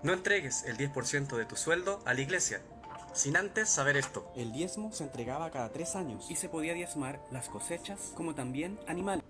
No entregues el 10% de tu sueldo a la iglesia, sin antes saber esto. El diezmo se entregaba cada 3 años y se podía diezmar las cosechas como también animales.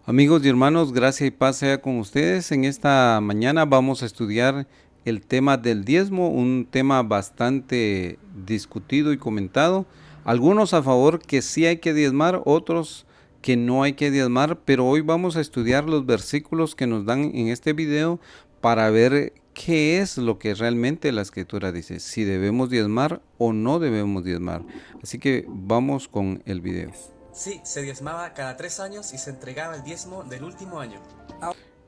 Amigos y hermanos, gracia y paz sea con ustedes. En esta mañana vamos a estudiar el tema del diezmo, un tema bastante discutido y comentado. Algunos a favor que sí hay que diezmar, otros que no hay que diezmar, pero hoy vamos a estudiar los versículos que nos dan en este video para ver qué es lo que realmente la escritura dice, si debemos diezmar o no debemos diezmar. Así que vamos con el video. Sí, se diezmaba cada 3 años y se entregaba el diezmo del último año.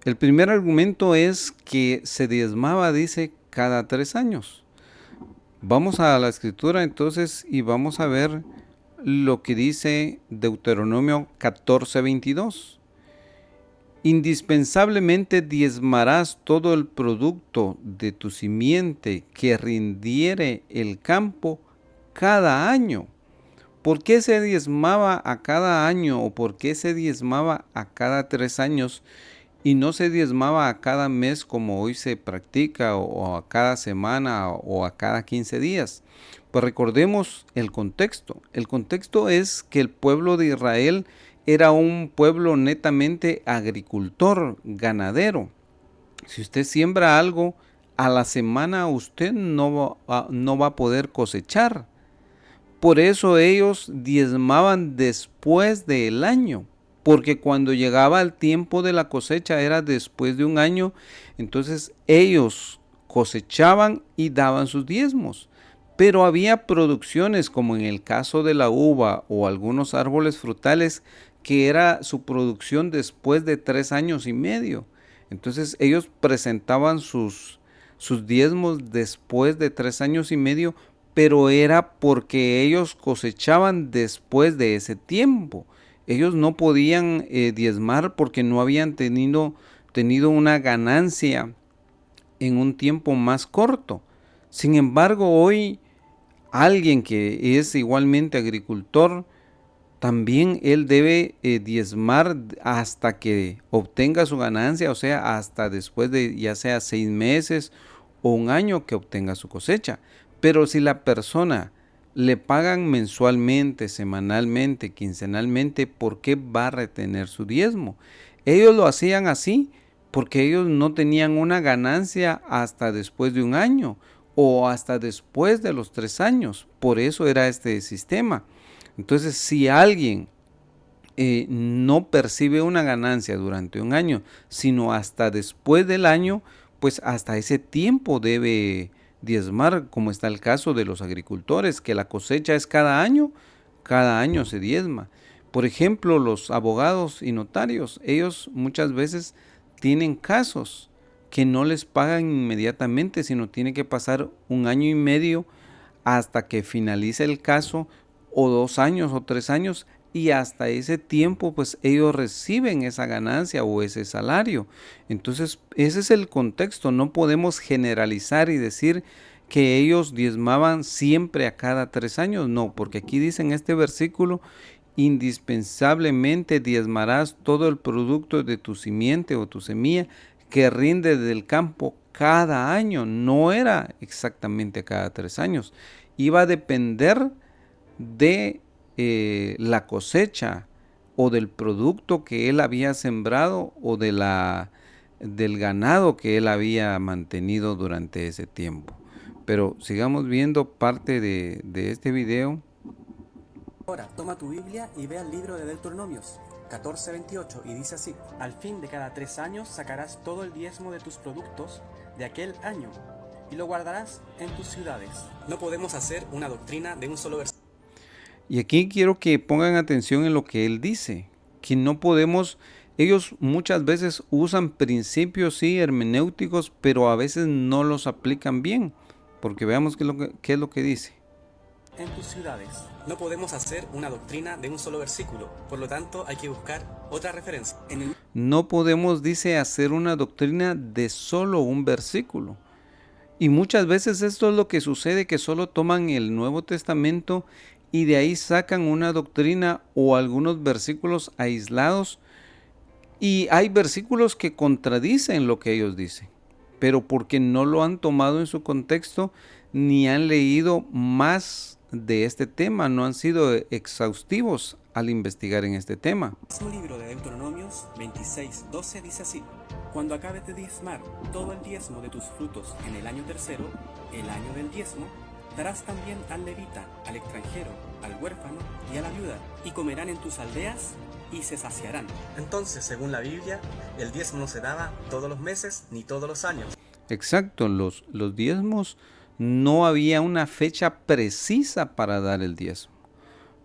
El primer argumento es que se diezmaba, dice, cada 3 años. Vamos a la escritura entonces y vamos a ver lo que dice Deuteronomio 14:22. Indispensablemente diezmarás todo el producto de tu simiente que rindiere el campo cada año. ¿Por qué se diezmaba a cada año o por qué se diezmaba a cada 3 años y no se diezmaba a cada mes como hoy se practica o a cada semana o a cada 15 días? Pues recordemos el contexto. El contexto es que el pueblo de Israel era un pueblo netamente agricultor, ganadero. Si usted siembra algo, a la semana usted no va a poder cosechar. Por eso ellos diezmaban después del año, porque cuando llegaba el tiempo de la cosecha era después de un año, entonces ellos cosechaban y daban sus diezmos. Pero había producciones como en el caso de la uva o algunos árboles frutales que era su producción después de 3 años y medio. Entonces ellos presentaban sus diezmos después de 3 años y medio, pero era porque ellos cosechaban después de ese tiempo. Ellos no podían diezmar porque no habían tenido una ganancia en un tiempo más corto. Sin embargo, hoy alguien que es igualmente agricultor, también él debe diezmar hasta que obtenga su ganancia, o sea, hasta después de ya sea 6 meses o un año que obtenga su cosecha. Pero si la persona le pagan mensualmente, semanalmente, quincenalmente, ¿por qué va a retener su diezmo? Ellos lo hacían así porque ellos no tenían una ganancia hasta después de un año o hasta después de los 3 años. Por eso era este sistema. Entonces, si alguien no percibe una ganancia durante un año, sino hasta después del año, pues hasta ese tiempo debe diezmar, como está el caso de los agricultores, que la cosecha es cada año se diezma. Por ejemplo, los abogados y notarios, ellos muchas veces tienen casos que no les pagan inmediatamente, sino tiene que pasar un año y medio hasta que finalice el caso, o 2 años o 3 años, y hasta ese tiempo pues ellos reciben esa ganancia o ese salario. Entonces ese es el contexto. No podemos generalizar y decir que ellos diezmaban siempre a cada 3 años, no, porque aquí dice en este versículo: indispensablemente diezmarás todo el producto de tu simiente o tu semilla que rinde del campo cada año. No era exactamente cada 3 años, iba a depender de la cosecha o del producto que él había sembrado o del ganado que él había mantenido durante ese tiempo. Pero sigamos viendo parte de este video. Ahora, toma tu Biblia y ve al libro de Deuteronomios 14:28 y dice así: al fin de cada 3 años sacarás todo el diezmo de tus productos de aquel año y lo guardarás en tus ciudades. No podemos hacer una doctrina de un solo versículo. Y aquí quiero que pongan atención en lo que él dice, que no podemos, ellos muchas veces usan principios sí hermenéuticos, pero a veces no los aplican bien, porque veamos qué es lo que dice. En tus ciudades. No podemos hacer una doctrina de un solo versículo, por lo tanto hay que buscar otra referencia. No podemos, dice, hacer una doctrina de solo un versículo. Y muchas veces esto es lo que sucede, que solo toman el Nuevo Testamento y de ahí sacan una doctrina o algunos versículos aislados, y hay versículos que contradicen lo que ellos dicen. pero porque no lo han tomado en su contexto ni han leído más de este tema, no han sido exhaustivos al investigar en este tema. El mismo libro de Deuteronomios 26:12 dice así: Cuando acabes de diezmar todo el diezmo de tus frutos en el año tercero, el año del diezmo, darás también al levita, al extranjero, al huérfano y a la viuda, y comerán en tus aldeas y se saciarán. Entonces, según la Biblia, el diezmo no se daba todos los meses ni todos los años. Exacto, los diezmos no había una fecha precisa para dar el diezmo.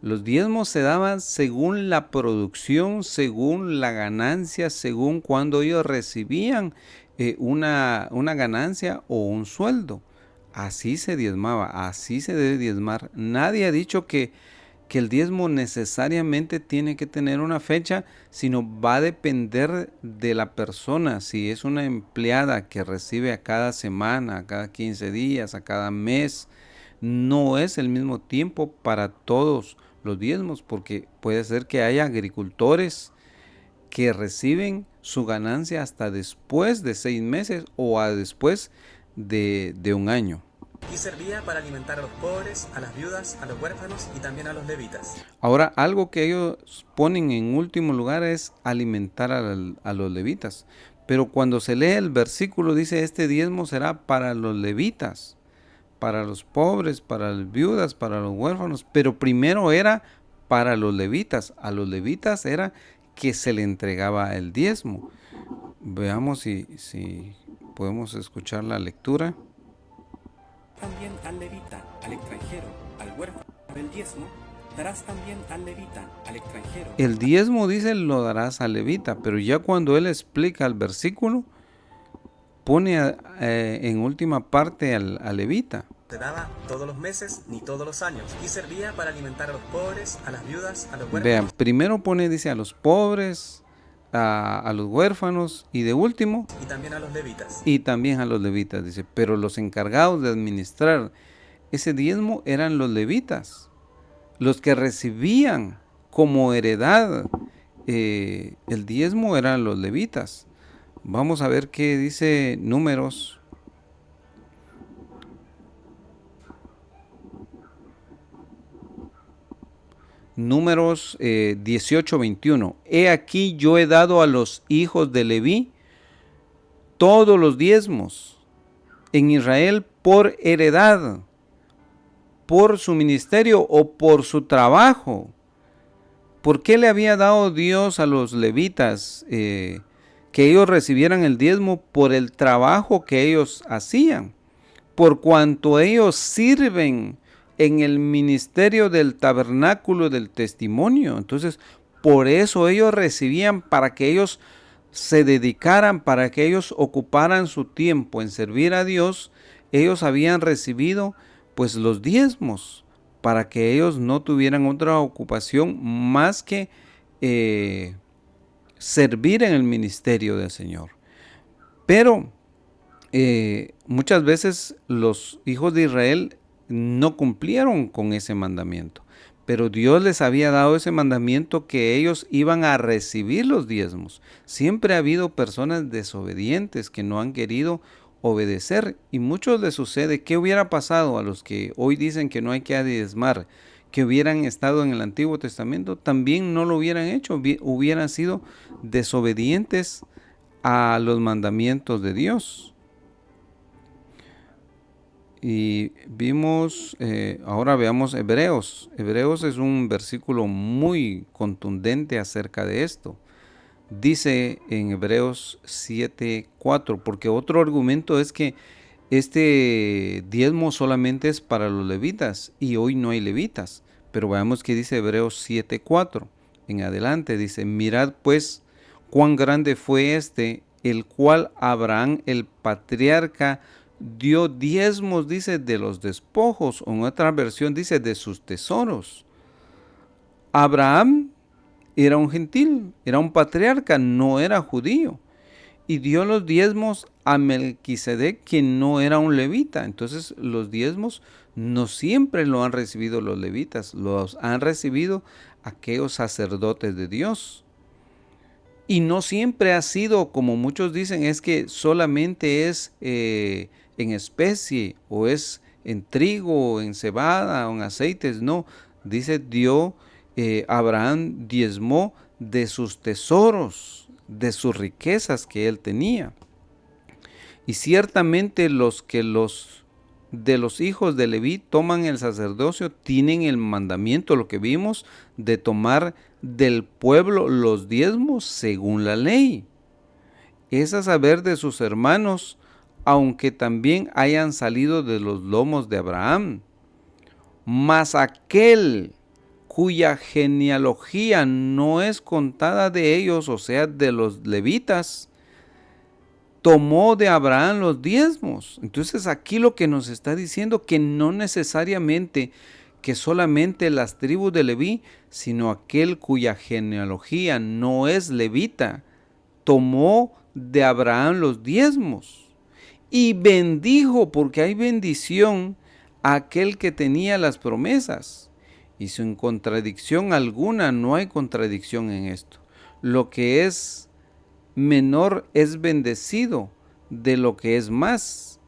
Los diezmos se daban según la producción, según la ganancia, según cuando ellos recibían una ganancia o un sueldo. Así se diezmaba, así se debe diezmar. Nadie ha dicho que el diezmo necesariamente tiene que tener una fecha, sino va a depender de la persona. Si es una empleada que recibe a cada semana, a cada 15 días, a cada mes, no es el mismo tiempo para todos los diezmos, porque puede ser que haya agricultores que reciben su ganancia hasta después de 6 meses o después de un año. Y servía para alimentar a los pobres, a las viudas, a los huérfanos y también a los levitas. Ahora, algo que ellos ponen en último lugar es alimentar a los levitas. Pero cuando se lee el versículo dice, este diezmo será para los levitas, para los pobres, para las viudas, para los huérfanos. Pero primero era para los levitas. A los levitas era que se le entregaba el diezmo. Veamos si podemos escuchar la lectura. También al levita, al extranjero, al huérfano, el diezmo, darás también al levita, al extranjero. El diezmo dice lo darás al levita, pero ya cuando él explica el versículo, pone en última parte al levita. Se daba todos los meses ni todos los años. Y servía para alimentar a los pobres, a las viudas, a los huérfanos. Vean, primero dice a los pobres, a los huérfanos y de último. Y también a los levitas. Y también a los levitas, dice. Pero los encargados de administrar ese diezmo eran los levitas. Los que recibían como heredad el diezmo eran los levitas. Vamos a ver qué dice Números. Números 18:21. He aquí yo he dado a los hijos de Leví todos los diezmos en Israel por heredad, por su ministerio o por su trabajo. ¿Por qué le había dado Dios a los levitas que ellos recibieran el diezmo? Por el trabajo que ellos hacían, por cuanto ellos sirven en el ministerio del tabernáculo del testimonio. Entonces, por eso ellos recibían, para que ellos se dedicaran, para que ellos ocuparan su tiempo en servir a Dios. Ellos habían recibido pues los diezmos, para que ellos no tuvieran otra ocupación más que servir en el ministerio del Señor. Pero muchas veces los hijos de Israel no cumplieron con ese mandamiento, pero Dios les había dado ese mandamiento que ellos iban a recibir los diezmos. Siempre ha habido personas desobedientes que no han querido obedecer, y muchos les sucede. ¿Qué hubiera pasado a los que hoy dicen que no hay que diezmar? Que hubieran estado en el Antiguo Testamento, también no lo hubieran hecho, hubieran sido desobedientes a los mandamientos de Dios. Y vimos, ahora veamos Hebreos. Hebreos es un versículo muy contundente acerca de esto. Dice en Hebreos 7:4, porque otro argumento es que este diezmo solamente es para los levitas y hoy no hay levitas. Pero veamos que dice Hebreos 7:4 en adelante. Dice, mirad pues cuán grande fue el cual Abraham el patriarca dio diezmos, dice, de los despojos, o en otra versión dice de sus tesoros. Abraham era un gentil, era un patriarca, no era judío, y dio los diezmos a Melquisedec, quien no era un levita. Entonces los diezmos no siempre lo han recibido los levitas, los han recibido aquellos sacerdotes de Dios. Y no siempre ha sido, como muchos dicen, es que solamente es en especie, o es en trigo, o en cebada, o en aceites. No, dice Dios, Abraham diezmó de sus tesoros, de sus riquezas que él tenía. Y ciertamente de los hijos de Leví toman el sacerdocio, tienen el mandamiento, lo que vimos, de tomar del pueblo los diezmos según la ley. Es a saber de sus hermanos, aunque también hayan salido de los lomos de Abraham. Mas aquel cuya genealogía no es contada de ellos, o sea, de los levitas, tomó de Abraham los diezmos. Entonces aquí lo que nos está diciendo que no necesariamente que solamente las tribus de Leví, sino aquel cuya genealogía no es levita, tomó de Abraham los diezmos y bendijo, porque hay bendición, a aquel que tenía las promesas. Y sin contradicción alguna, no hay contradicción en esto. Lo que es menor es bendecido de lo que es más.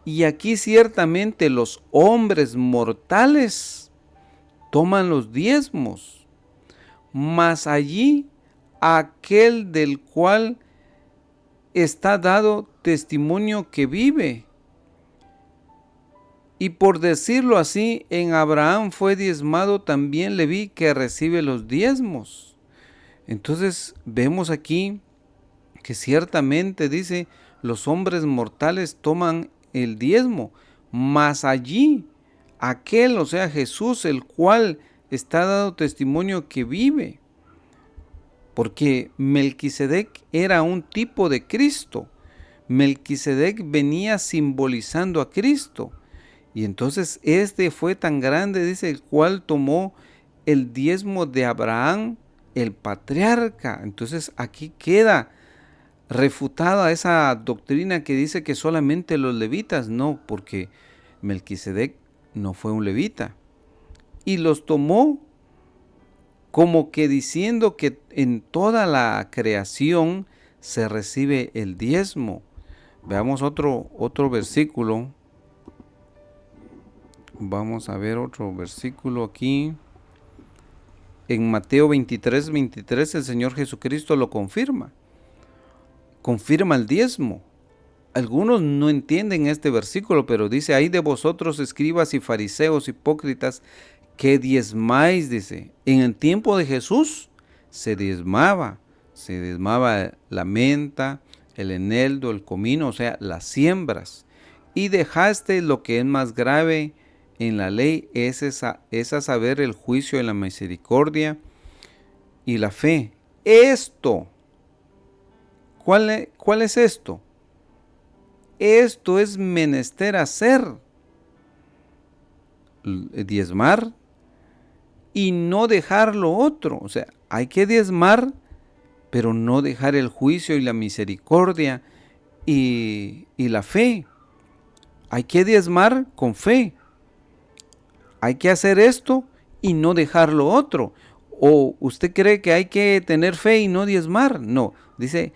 Y aquí ciertamente los hombres mortales toman los diezmos, mas allí aquel del cual está dado testimonio que vive. Y por decirlo así, en Abraham fue diezmado también Leví, que recibe los diezmos. Entonces vemos aquí que ciertamente dice, los hombres mortales toman el diezmo, mas allí aquel, o sea Jesús, el cual está dado testimonio que vive. Porque Melquisedec era un tipo de Cristo. Melquisedec venía simbolizando a Cristo. Y entonces este fue tan grande, dice, el cual tomó el diezmo de Abraham, el patriarca. Entonces aquí queda refutada esa doctrina que dice que solamente los levitas. No, porque Melquisedec no fue un levita. Y los tomó como que diciendo que en toda la creación se recibe el diezmo. Veamos otro versículo. Vamos a ver otro versículo aquí. En Mateo 23:23 el Señor Jesucristo lo confirma. Confirma el diezmo. Algunos no entienden este versículo, pero dice, ay de vosotros escribas y fariseos hipócritas, que diezmáis, dice. En el tiempo de Jesús se diezmaba la menta, el eneldo, el comino, o sea, las siembras. Y dejaste lo que es más grave en la ley, es a saber el juicio y la misericordia y la fe. Esto, ¿cuál es esto? Esto es menester hacer, diezmar y no dejar lo otro. O sea, hay que diezmar, pero no dejar el juicio y la misericordia y la fe. Hay que diezmar con fe. Hay que hacer esto y no dejar lo otro. ¿O usted cree que hay que tener fe y no diezmar? No, dice,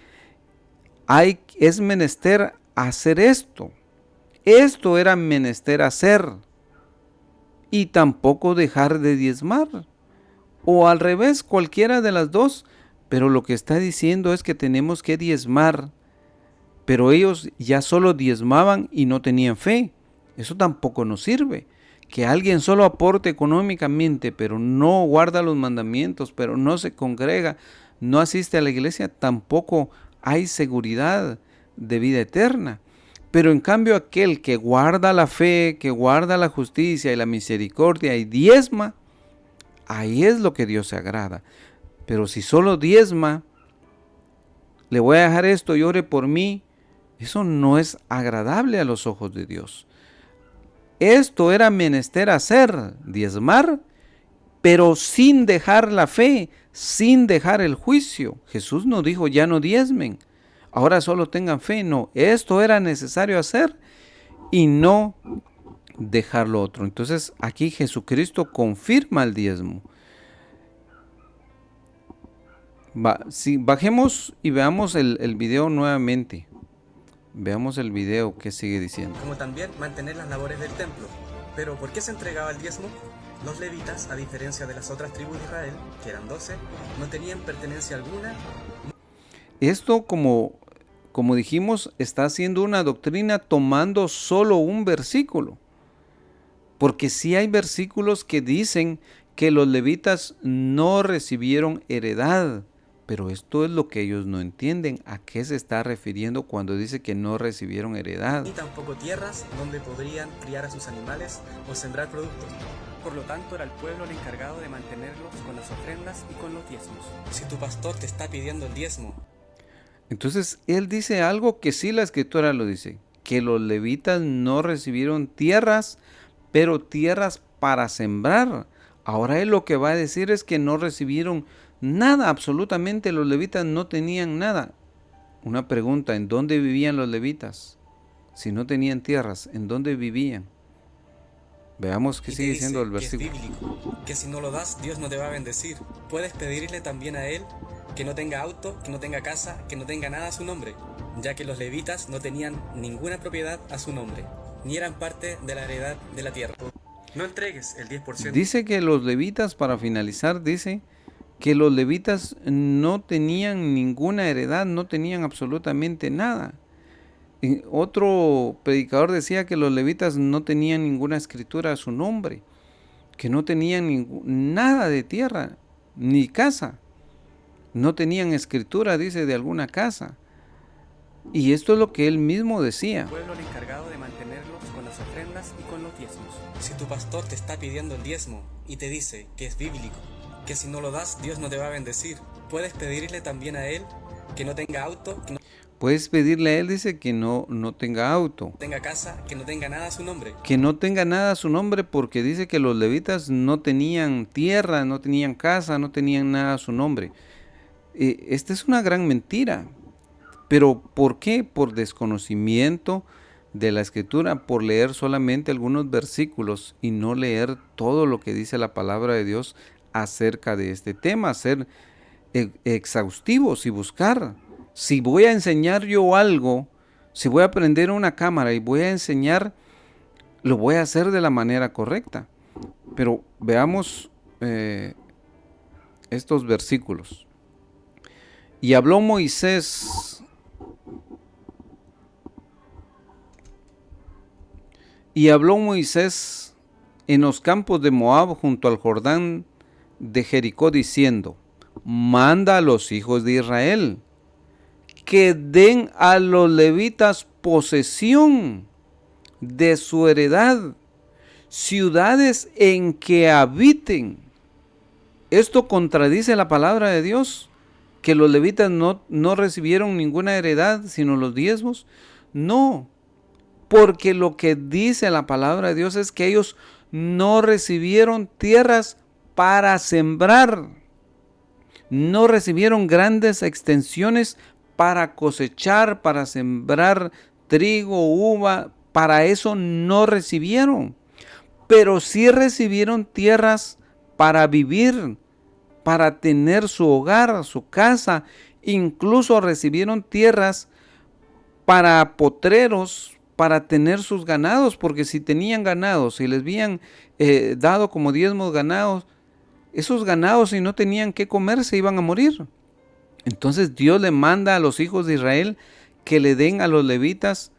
es menester hacer esto. Esto era menester hacer. Y tampoco dejar de diezmar. O al revés, cualquiera de las dos. Pero lo que está diciendo es que tenemos que diezmar. Pero ellos ya solo diezmaban y no tenían fe. Eso tampoco nos sirve. Que alguien solo aporte económicamente, pero no guarda los mandamientos, pero no se congrega, no asiste a la iglesia, tampoco hay seguridad de vida eterna. Pero en cambio aquel que guarda la fe, que guarda la justicia y la misericordia y diezma, ahí es lo que Dios se agrada. Pero si solo diezma, le voy a dejar esto y ore por mí, eso no es agradable a los ojos de Dios. Esto era menester hacer, diezmar, pero sin dejar la fe, sin dejar el juicio. Jesús no dijo ya no diezmen, ahora solo tengan fe. No, esto era necesario hacer y no dejar lo otro. Entonces aquí Jesucristo confirma el diezmo. Sí, bajemos y veamos el video nuevamente. Veamos el video que sigue diciendo. como también mantener las labores del templo. Pero ¿por qué se entregaba el diezmo? Los levitas, a diferencia de las otras tribus de Israel, que eran 12, no tenían pertenencia alguna. Esto, como dijimos, está haciendo una doctrina tomando solo un versículo. Porque sí hay versículos que dicen que los levitas no recibieron heredad. Pero esto es lo que ellos no entienden. ¿A qué se está refiriendo cuando dice que no recibieron heredad? Ni tampoco tierras donde podrían criar a sus animales o sembrar productos. Por lo tanto, era el pueblo el encargado de mantenerlos con las ofrendas y con los diezmos. Si tu pastor te está pidiendo el diezmo, Entonces, él dice algo que sí la escritura lo dice. Que los levitas no recibieron tierras, pero tierras para sembrar. Ahora él lo que va a decir es que no recibieron nada, absolutamente los levitas no tenían nada. Una pregunta, ¿en dónde vivían los levitas? Si no tenían tierras, ¿en dónde vivían? Veamos qué y te sigue dice diciendo el que es versículo. bíblico, que si no lo das, Dios no te va a bendecir. Puedes pedirle también a él que no tenga auto, que no tenga casa, que no tenga nada a su nombre, ya que los levitas no tenían ninguna propiedad a su nombre, ni eran parte de la heredad de la tierra. No entregues el 10%. Dice que los levitas, para finalizar, dice que los levitas no tenían ninguna heredad, no tenían absolutamente nada. Y otro predicador decía que los levitas no tenían ninguna escritura a su nombre, que no tenían nada de tierra, ni casa. No tenían escritura, dice, de alguna casa. Y esto es lo que él mismo decía. El pueblo el encargado de mantenerlos con las ofrendas y con los diezmos. Si tu pastor te está pidiendo el diezmo y te dice que es bíblico, que si no lo das, Dios no te va a bendecir, puedes pedirle también a él que no tenga auto, que no Puedes pedirle a él, dice, que no tenga auto, tenga casa, que no tenga nada a su nombre. que no tenga nada a su nombre, porque dice que los levitas no tenían tierra, no tenían casa, no tenían nada a su nombre. Esta es una gran mentira. ¿Pero por qué? Por desconocimiento de la escritura, por leer solamente algunos versículos y no leer todo lo que dice la palabra de Dios acerca de este tema, ser exhaustivos y buscar. Si voy a enseñar yo algo, si voy a aprender una cámara y voy a enseñar, lo voy a hacer de la manera correcta. Pero veamos estos versículos. Y habló Moisés en los campos de Moab junto al Jordán de Jericó diciendo: manda a los hijos de Israel que den a los levitas posesión de su heredad, ciudades en que habiten. Esto contradice la palabra de Dios, que los levitas no recibieron ninguna heredad, sino los diezmos. No, porque lo que dice la palabra de Dios es que ellos no recibieron tierras para sembrar, no recibieron grandes extensiones para cosechar, para sembrar trigo, uva, para eso no recibieron, pero sí recibieron tierras para vivir, para tener su hogar, su casa, incluso recibieron tierras para potreros, para tener sus ganados, porque si tenían ganados, si les habían dado como diezmos ganados, esos ganados, si no tenían que comer, se iban a morir. Entonces Dios le manda a los hijos de Israel que le den a los levitas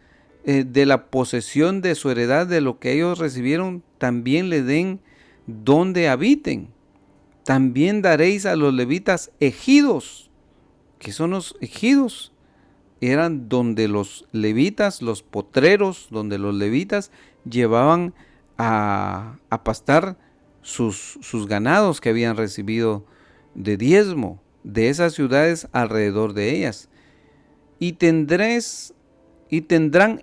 de la posesión de su heredad, de lo que ellos recibieron, también le den donde habiten. También daréis a los levitas ejidos. ¿Qué son los ejidos? Eran donde los levitas, los potreros, donde los levitas llevaban a pastar sus ganados que habían recibido de diezmo de esas ciudades alrededor de ellas. Y tendrán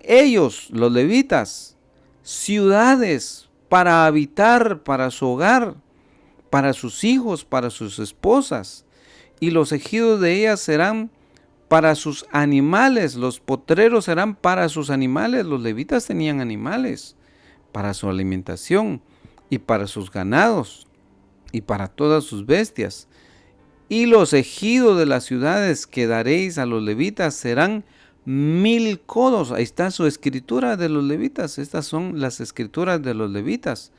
ellos, los levitas, ciudades para habitar, para su hogar, para sus hijos, para sus esposas. Y los ejidos de ellas serán para sus animales, los potreros serán para sus animales. Los levitas tenían animales para su alimentación y para sus ganados y para todas sus bestias. y los ejidos de las ciudades que daréis a los levitas serán 1000 codos. Ahí está su escritura de los levitas. Estas son las escrituras de los levitas.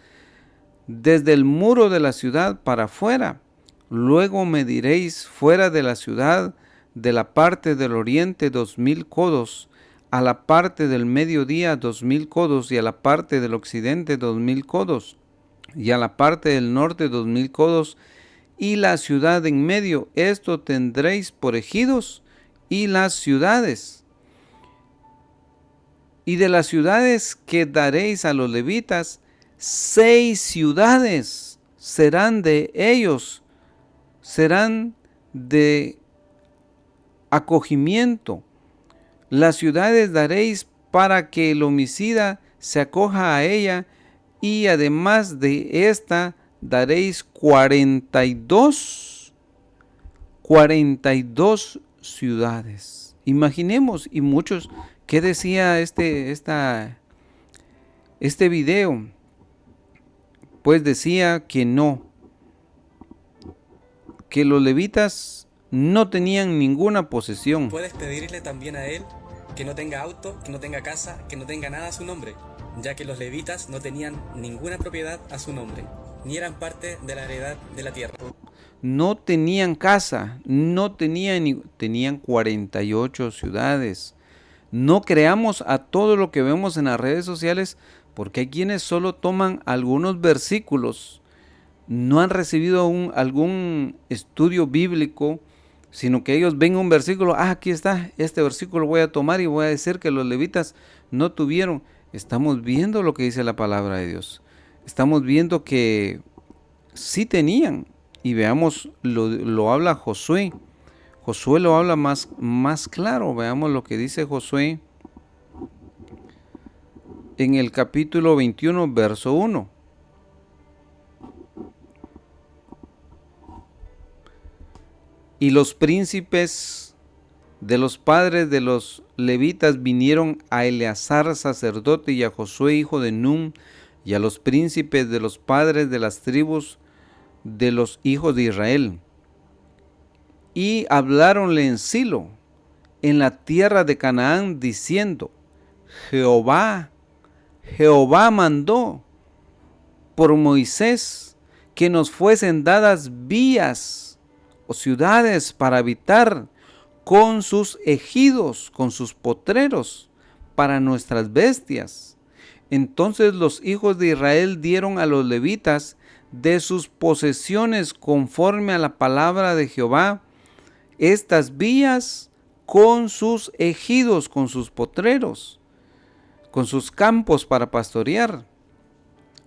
Desde el muro de la ciudad para afuera. Luego mediréis fuera de la ciudad, de la parte del oriente 2000 codos, a la parte del mediodía 2000 codos, y a la parte del occidente 2000 codos, y a la parte del norte 2000 codos, y la ciudad en medio. Esto tendréis por ejidos, y las ciudades. Y de las ciudades que daréis a los levitas, 6 ciudades serán de ellos, serán de acogimiento. Las ciudades daréis para que el homicida se acoja a ella, y además de esta daréis 42 ciudades. Imaginemos, y muchos, ¿qué decía este video? Pues decía que no, que los levitas no tenían ninguna posesión. Puedes pedirle también a él que no tenga auto, que no tenga casa, que no tenga nada a su nombre, ya que los levitas no tenían ninguna propiedad a su nombre, ni eran parte de la heredad de la tierra. No tenían casa, tenían 48 ciudades. No creamos a todo lo que vemos en las redes sociales, porque hay quienes solo toman algunos versículos, no han recibido algún estudio bíblico, sino que ellos ven un versículo, aquí está, este versículo voy a tomar y voy a decir que los levitas no tuvieron. Estamos viendo lo que dice la palabra de Dios. Estamos viendo que sí tenían, y veamos, lo habla Josué. Josué lo habla más claro. Veamos lo que dice Josué en el capítulo 21, verso 1. Y los príncipes de los padres de los levitas vinieron a Eleazar sacerdote y a Josué hijo de Nun, y a los príncipes de los padres de las tribus de los hijos de Israel. Y habláronle en Silo, en la tierra de Canaán, diciendo: Jehová mandó por Moisés que nos fuesen dadas vías o ciudades para habitar, con sus ejidos, con sus potreros, para nuestras bestias. Entonces los hijos de Israel dieron a los levitas de sus posesiones, conforme a la palabra de Jehová, estas vías con sus ejidos, con sus potreros, con sus campos para pastorear.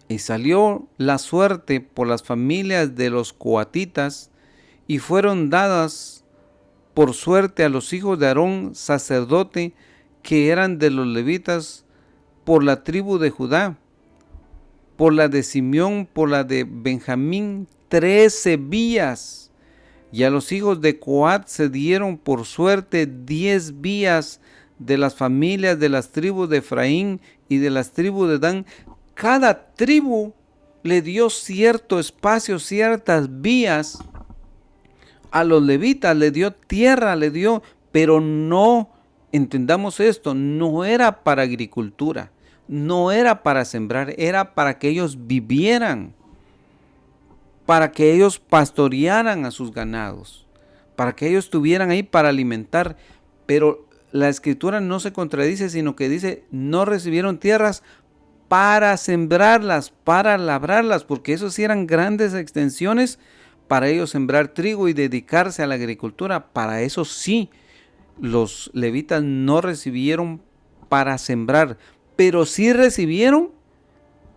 Y salió la suerte por las familias de los coatitas, y fueron dadas por suerte a los hijos de Aarón sacerdote, que eran de los levitas, por la tribu de Judá, por la de Simeón, por la de Benjamín, 13 vías. Y a los hijos de Coat se dieron por suerte 10 vías de las familias de las tribus de Efraín y de las tribus de Dan. Cada tribu le dio cierto espacio, ciertas vías. A los levitas le dio tierra, pero no, entendamos esto, no era para agricultura, no era para sembrar, era para que ellos vivieran, para que ellos pastorearan a sus ganados, para que ellos estuvieran ahí para alimentar. Pero la escritura no se contradice, sino que dice: no recibieron tierras para sembrarlas, para labrarlas, porque esos sí eran grandes extensiones para ellos sembrar trigo y dedicarse a la agricultura. Para eso sí, los levitas no recibieron para sembrar, pero sí recibieron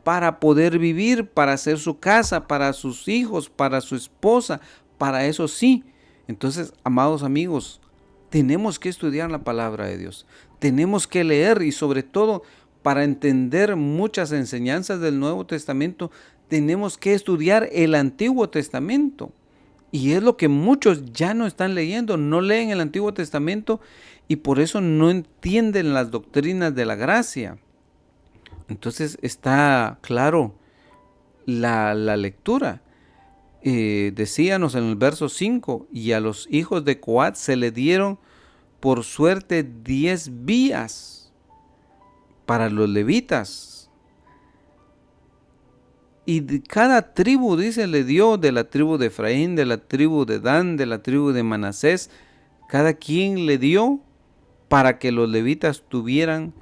para poder vivir, para hacer su casa, para sus hijos, para su esposa, para eso sí. Entonces, amados amigos, tenemos que estudiar la palabra de Dios, tenemos que leer, y sobre todo para entender muchas enseñanzas del Nuevo Testamento, tenemos que estudiar el Antiguo Testamento. Y es lo que muchos ya no están leyendo, no leen el Antiguo Testamento, y por eso no entienden las doctrinas de la gracia. Entonces está claro la lectura. decíanos en el verso 5, y a los hijos de Coat se le dieron por suerte 10 vías para los levitas. Y de cada tribu, dice, le dio, de la tribu de Efraín, de la tribu de Dan, de la tribu de Manasés, cada quien le dio para que los levitas tuvieran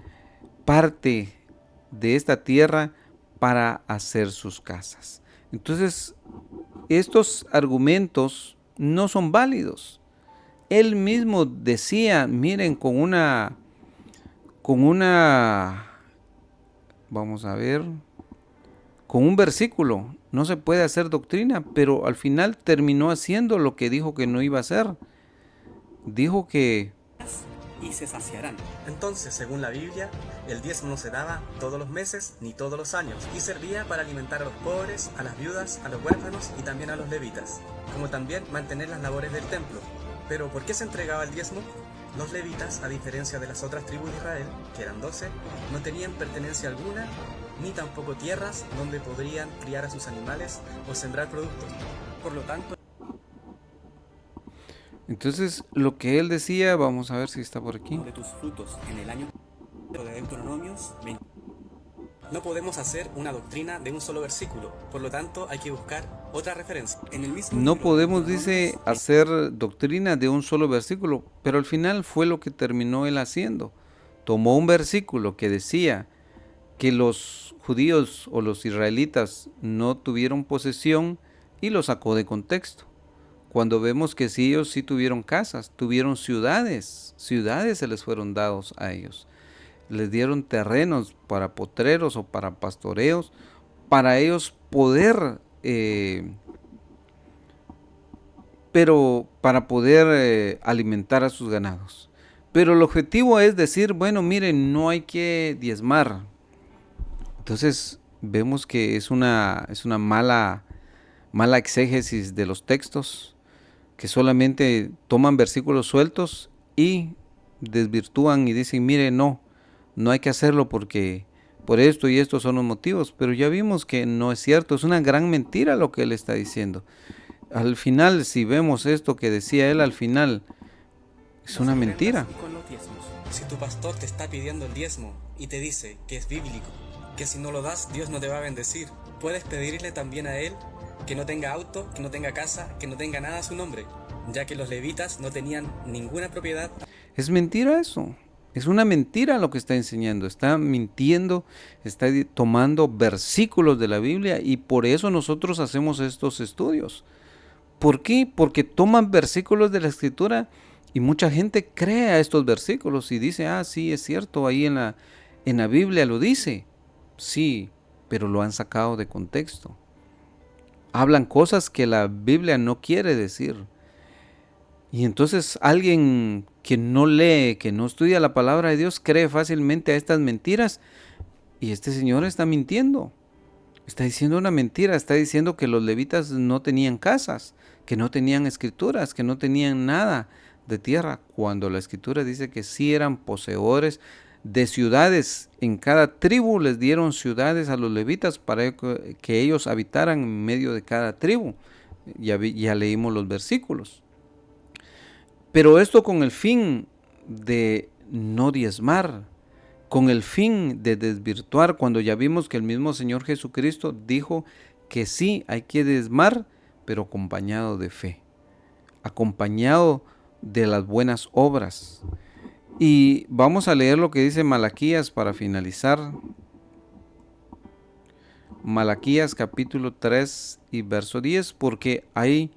parte de esta tierra para hacer sus casas. Entonces, estos argumentos no son válidos. Él mismo decía, miren, vamos a ver, con un versículo no se puede hacer doctrina, pero al final terminó haciendo lo que dijo que no iba a hacer. Dijo que y se saciarán. Entonces, según la Biblia, el diezmo no se daba todos los meses ni todos los años y servía para alimentar a los pobres, a las viudas, a los huérfanos y también a los levitas, como también mantener las labores del templo. Pero ¿por qué se entregaba el diezmo? Los levitas, a diferencia de las otras tribus de Israel, que eran 12, no tenían pertenencia alguna, ni tampoco tierras donde podrían criar a sus animales o sembrar productos. Por lo tanto, entonces lo que él decía, vamos a ver si está por aquí. de tus frutos en el año de Deuteronomios 20. No podemos hacer una doctrina de un solo versículo, por lo tanto hay que buscar otra referencia. En el mismo No libro de podemos, dice, Deuteronomios hacer doctrina de un solo versículo, pero al final fue lo que terminó él haciendo. Tomó un versículo que decía que los judíos o los israelitas no tuvieron posesión y lo sacó de contexto. Cuando vemos que sí, ellos sí tuvieron casas, tuvieron ciudades se les fueron dados a ellos. Les dieron terrenos para potreros o para pastoreos, para ellos poder, para poder alimentar a sus ganados. Pero el objetivo es decir, bueno, miren, no hay que diezmar. Entonces vemos que es una mala exégesis de los textos, que solamente toman versículos sueltos y desvirtúan y dicen, mire, no hay que hacerlo porque por esto y estos son los motivos, pero ya vimos que no es cierto, es una gran mentira lo que él está diciendo. Al final, si vemos esto que decía él al final, es una mentira. y con los diezmos. Si tu pastor te está pidiendo el diezmo y te dice que es bíblico, que si no lo das, Dios no te va a bendecir, puedes pedirle también a él que no tenga auto, que no tenga casa, que no tenga nada a su nombre, ya que los levitas no tenían ninguna propiedad. Es mentira eso. Es una mentira lo que está enseñando. Está mintiendo, está tomando versículos de la Biblia y por eso nosotros hacemos estos estudios. ¿Por qué? Porque toman versículos de la Escritura y mucha gente cree a estos versículos y dice, sí, es cierto, ahí en la Biblia lo dice. Sí, pero lo han sacado de contexto. Hablan cosas que la Biblia no quiere decir. Y entonces alguien que no lee, que no estudia la palabra de Dios, cree fácilmente a estas mentiras. Y este señor está mintiendo. Está diciendo una mentira. Está diciendo que los levitas no tenían casas, que no tenían escrituras, que no tenían nada de tierra. Cuando la escritura dice que sí eran poseedores de ciudades. En cada tribu les dieron ciudades a los levitas para que ellos habitaran en medio de cada tribu. Ya leímos los versículos. Pero esto con el fin de no diezmar, con el fin de desvirtuar, cuando ya vimos que el mismo Señor Jesucristo dijo que sí hay que diezmar, pero acompañado de fe, acompañado de las buenas obras. Y vamos a leer lo que dice Malaquías para finalizar. Malaquías capítulo 3 y verso 10, porque hay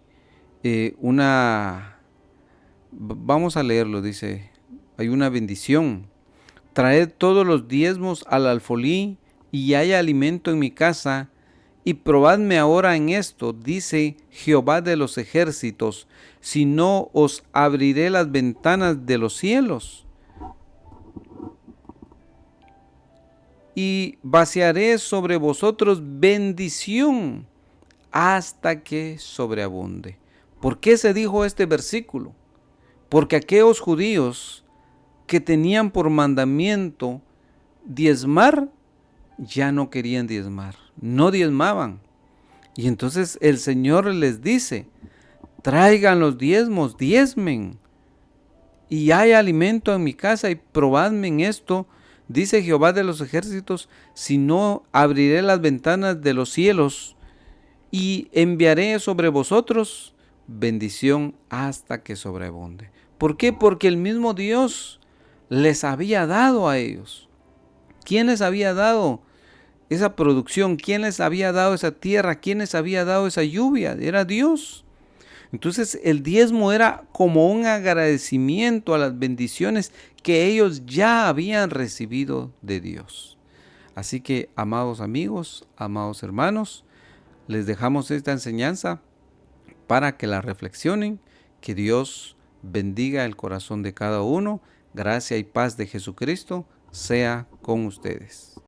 vamos a leerlo, dice, hay una bendición. Traed todos los diezmos al alfolí y haya alimento en mi casa, y probadme ahora en esto, dice Jehová de los ejércitos, si no os abriré las ventanas de los cielos y vaciaré sobre vosotros bendición hasta que sobreabunde. ¿Por qué se dijo este versículo? Porque aquellos judíos que tenían por mandamiento diezmar, ya no querían diezmar, no diezmaban. Y entonces el Señor les dice, traigan los diezmos, diezmen, y hay alimento en mi casa, y probadme en esto, dice Jehová de los ejércitos, si no abriré las ventanas de los cielos y enviaré sobre vosotros bendición hasta que sobreabunde. ¿Por qué? Porque el mismo Dios les había dado a ellos. ¿Quién les había dado esa producción? ¿Quién les había dado esa tierra? ¿Quién les había dado esa lluvia? Era Dios. Entonces el diezmo era como un agradecimiento a las bendiciones que ellos ya habían recibido de Dios. Así que, amados amigos, amados hermanos, les dejamos esta enseñanza para que la reflexionen. Que Dios bendiga el corazón de cada uno. Gracia y paz de Jesucristo sea con ustedes.